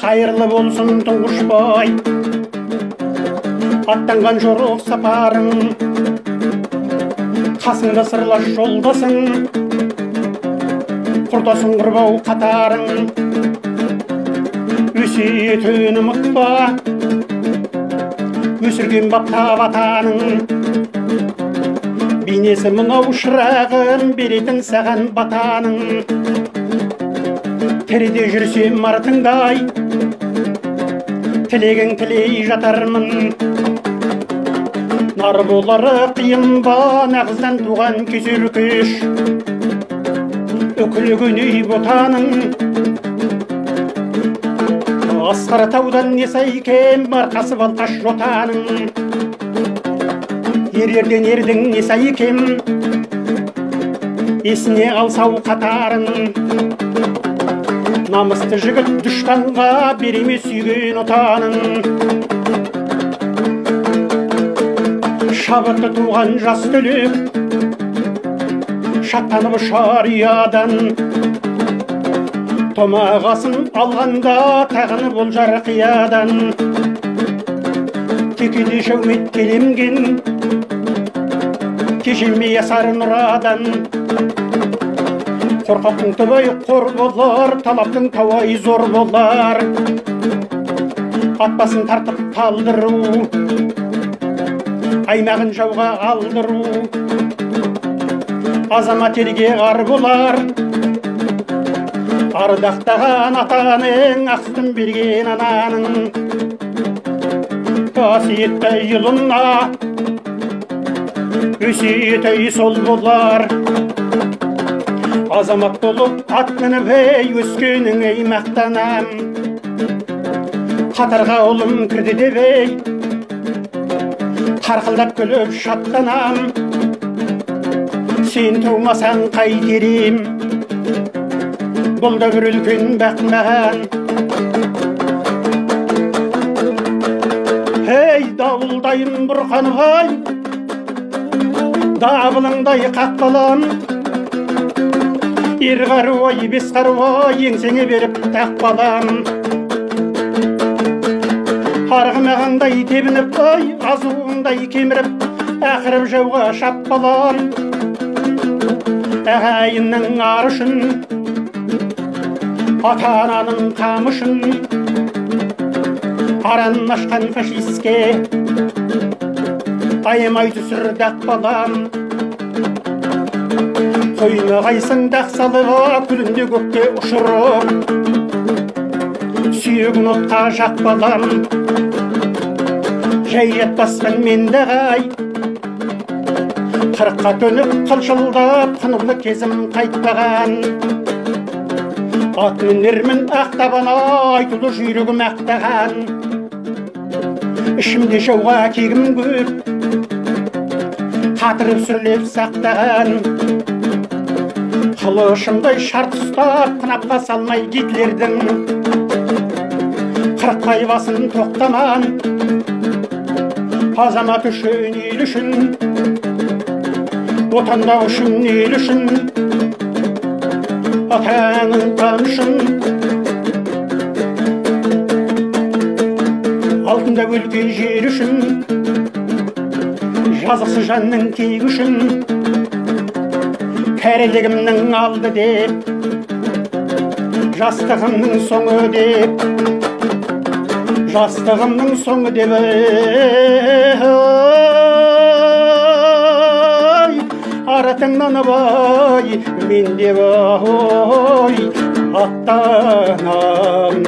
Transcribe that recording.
Қайырлы болсын тұңғышбай, аттанған жорық сапарың, қасыңда сырлас жолдасың, құрдасың құрбау қатарың. Өсиетін ұмытпа, өсірген баптап атаның, бейнесі мынау шырағым, беретін саған батаның. Тіріде жүрсем артыңдай, тілегің тілей жатармын. Нар болары қиын ба, нағыздан туған кесер күш, үкілігіней ботаның. Асқар таудан несайкем, марқасы балташ жотаның. Ерерден ердің несайкем, есіне алсау қатарын. Намысты жігіт дүштанға береме сүйген отаның. Шабытты туған жас түлеп, шаттанып ұшар ұядан. Томағасын алғанда тағыны болжар қиядан. Текеде шәумет келемген, кешелмей асар нұрадан. Қорқақтың түбай қор болар, талаптың тауай зор болар. Атбасын тартып талдыру, аймағын жауға алдыру. Азамат елге ғар болар, ардақтаған атаның, ақтын берген ананың. Қасиетті елына, өсиеті сол болар. Азамат болып ат мініп өскенің мақтанам. Қатарға ұлым кірді деп қарқылдап күліп шаттанам. Сен тумасаң қайтерем, бұл да бір үлкен бақ маған. Дауылдайым бұрқанбай, дабылыңдай қақпалам. Ер қаруай, бес қаруай, еңсеңе беріп тақпалам. Арғымағандай тебініп, азуыңдай кеміріп, ақырып жауға шаппалам. Ағайынның ар үшін, ата-ананың қамы үшін, аран ашқан фашистке аямай түсір дақпалам. Қойны қайсың дақсалыға, күлінде көкке ұшырып, сүйегін отқа жақпалам. Жай жатпаспын мен дағай, қырыққа төніп қылшылдап, қынылы кезім қайтпаған. Ат мінермін ақтабана, айтулы жүйрігім ақтаған. Ішімде жауға кегім көп, қатырып сүрлеп сақтаған. Қылышымдай шарт ұстап, қынапқа салмай Гитлердің. Қырықбай басын тоқтаман, азамат үшін, ел үшін, отанда үшін, ел үшін, атаның қамы үшін. Алтында өлген жер үшін, жазықсыз жанның кегі үшін. Кәрілігімнің алды деп, жастығымның соңы деп, жастығымның соңы деп, аратыңнан бай, мен деп аттанам.